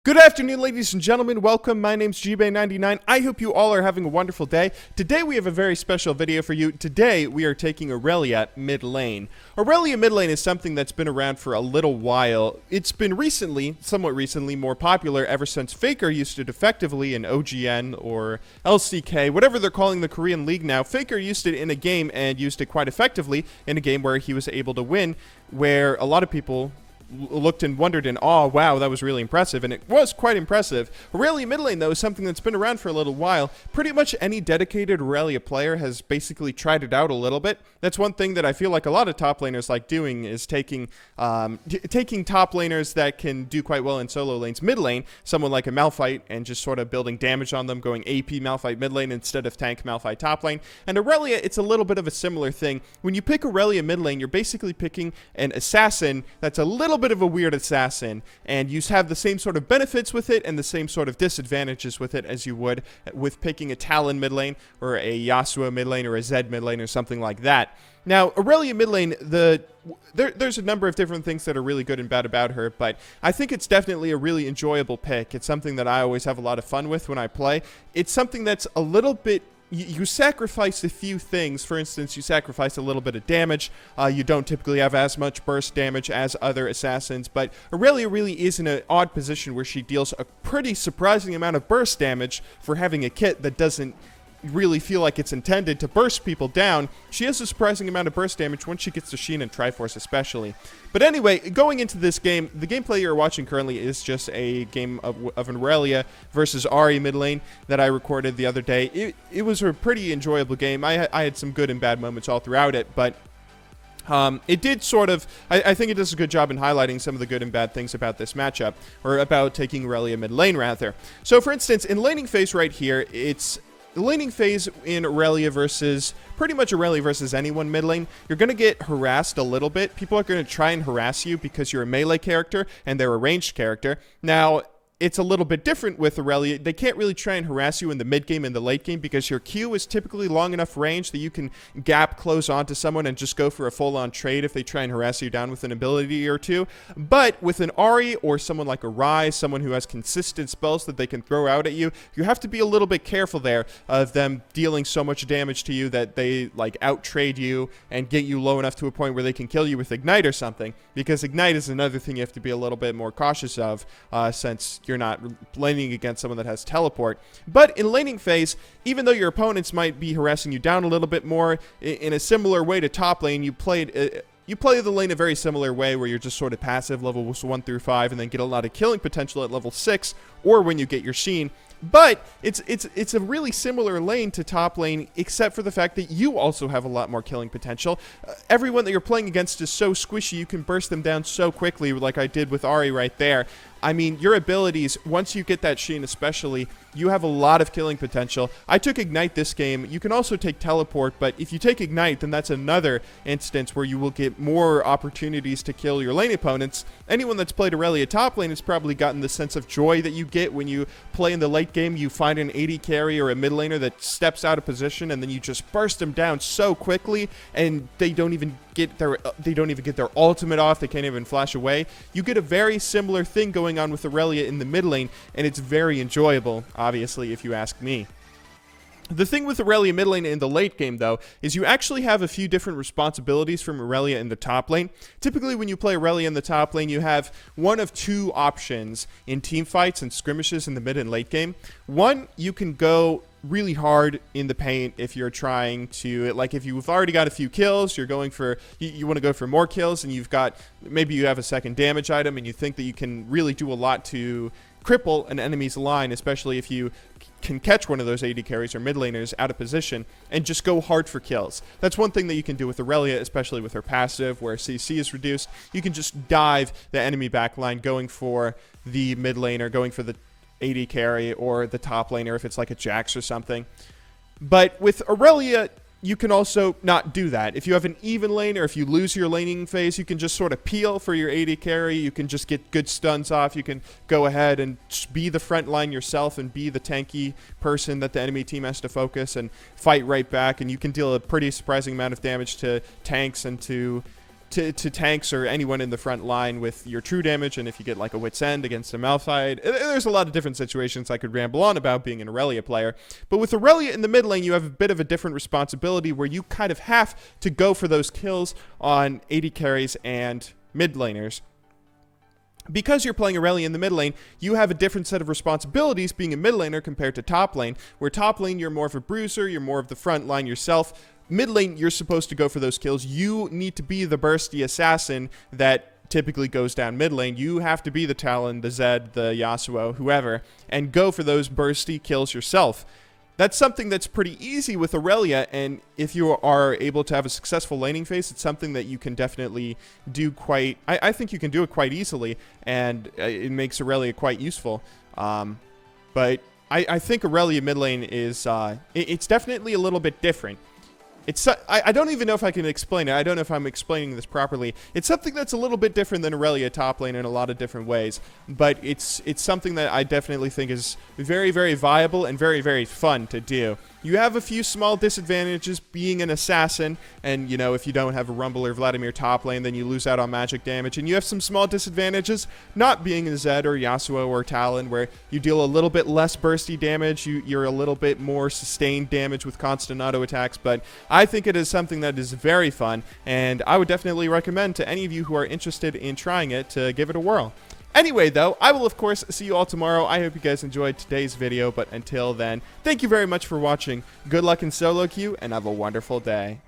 Good afternoon, ladies and gentlemen. Welcome. My name's GBay99. I hope you all are having a wonderful day. Today we have a very special video for you. Today we are taking Irelia mid lane. Irelia mid lane is something that's been around for a little while. It's been somewhat recently, more popular ever since Faker used it effectively in OGN or LCK, whatever they're calling the Korean League now. Faker used it in a game and used it quite effectively in a game where he was able to win, where a lot of people looked and wondered in awe, wow, that was really impressive, and it was quite impressive. Irelia mid lane, though, is something that's been around for a little while. Pretty much any dedicated Irelia player has basically tried it out a little bit. That's one thing that I feel like a lot of top laners like doing, is taking top laners that can do quite well in solo lanes mid lane, someone like a Malphite, and just sort of building damage on them, going AP Malphite mid lane instead of tank Malphite top lane. And Irelia, it's a little bit of a similar thing. When you pick Irelia mid lane, you're basically picking an assassin that's a little bit of a weird assassin, and you have the same sort of benefits with it and the same sort of disadvantages with it as you would with picking a Talon mid lane or a Yasuo mid lane or a Zed mid lane or something like that. Now, Irelia mid lane, there's a number of different things that are really good and bad about her, but I think it's definitely a really enjoyable pick. It's something that I always have a lot of fun with when I play. It's something that's a little bit, you sacrifice a few things. For instance, you sacrifice a little bit of damage. You don't typically have as much burst damage as other assassins, but Irelia really is in an odd position where she deals a pretty surprising amount of burst damage for having a kit that doesn't really feel like it's intended to burst people down. She has a surprising amount of burst damage once she gets to Sheen and Triforce especially. But anyway, going into this game, the gameplay you're watching currently is just a game of Irelia versus Ahri mid lane that I recorded the other day. It was a pretty enjoyable game. I had some good and bad moments all throughout it, but it did sort of, I think it does a good job in highlighting some of the good and bad things about this matchup, or about taking Irelia mid lane rather. So for instance, in laning phase right here, it's the laning phase in Irelia versus, pretty much Irelia versus anyone mid lane, you're going to get harassed a little bit. People are going to try and harass you because you're a melee character and they're a ranged character. Now, it's a little bit different with Irelia. They can't really try and harass you in the mid game and the late game because your Q is typically long enough range that you can gap close onto someone and just go for a full-on trade if they try and harass you down with an ability or two. But with an Ahri or someone like a Ryze, someone who has consistent spells that they can throw out at you, you have to be a little bit careful there of them dealing so much damage to you that they like out-trade you and get you low enough to a point where they can kill you with Ignite or something, because Ignite is another thing you have to be a little bit more cautious of since you're not laning against someone that has teleport. But in laning phase, even though your opponents might be harassing you down a little bit more, in a similar way to top lane, you play the lane a very similar way where you're just sort of passive levels 1 through 5 and then get a lot of killing potential at level 6 or when you get your Sheen. But it's a really similar lane to top lane, except for the fact that you also have a lot more killing potential. Everyone that you're playing against is so squishy, you can burst them down so quickly, like I did with Ahri right there. I mean, your abilities, once you get that Sheen especially, you have a lot of killing potential. I took Ignite this game. You can also take Teleport, but if you take Ignite, then that's another instance where you will get more opportunities to kill your lane opponents. Anyone that's played Irelia top lane has probably gotten the sense of joy that you get when you play in the late game. You find an AD carry or a mid laner that steps out of position, and then you just burst them down so quickly, and they don't even get their ultimate off. They can't even flash away. You get a very similar thing going on with Irelia in the mid lane, and it's very enjoyable, obviously, if you ask me. The thing with Irelia mid lane in the late game, though, is you actually have a few different responsibilities from Irelia in the top lane. Typically, when you play Irelia in the top lane, you have one of two options in team fights and skirmishes in the mid and late game. One, you can go really hard in the paint if you're trying to, like, if you've already got a few kills, you're going for, you want to go for more kills, and you've got, maybe you have a second damage item, and you think that you can really do a lot to cripple an enemy's line, especially if you can catch one of those AD carries or mid laners out of position and just go hard for kills. That's one thing that you can do with Irelia, especially with her passive where CC is reduced. You can just dive the enemy backline going for the mid laner, going for the AD carry or the top laner if it's like a Jax or something. But with Irelia, you can also not do that. If you have an even lane or if you lose your laning phase, you can just sort of peel for your AD carry. You can just get good stuns off. You can go ahead and be the front line yourself and be the tanky person that the enemy team has to focus and fight right back. And you can deal a pretty surprising amount of damage to tanks and to to tanks or anyone in the front line with your true damage, and if you get like a Wit's End against a Malphite. There's a lot of different situations I could ramble on about being an Irelia player. But with Irelia in the mid lane, you have a bit of a different responsibility where you kind of have to go for those kills on AD carries and mid laners. Because you're playing Irelia in the mid lane, you have a different set of responsibilities being a mid laner compared to top lane, where top lane you're more of a bruiser, you're more of the front line yourself. Mid lane, you're supposed to go for those kills. You need to be the bursty assassin that typically goes down mid lane. You have to be the Talon, the Zed, the Yasuo, whoever, and go for those bursty kills yourself. That's something that's pretty easy with Irelia, and if you are able to have a successful laning phase, it's something that you can definitely do quite... I think you can do it quite easily, and it makes Irelia quite useful. But I think Irelia mid lane is... it's definitely a little bit different. I don't even know if I can explain it. I don't know if I'm explaining this properly. It's something that's a little bit different than Irelia top lane in a lot of different ways. But it's something that I definitely think is very, very viable and very, very fun to do. You have a few small disadvantages being an assassin, and, you know, if you don't have a Rumble or Vladimir top lane, then you lose out on magic damage. And you have some small disadvantages not being a Zed or Yasuo or Talon, where you deal a little bit less bursty damage, you're a little bit more sustained damage with constant auto attacks, but I think it is something that is very fun, and I would definitely recommend to any of you who are interested in trying it to give it a whirl. Anyway, though, I will, of course, see you all tomorrow. I hope you guys enjoyed today's video, but until then, thank you very much for watching. Good luck in solo queue, and have a wonderful day.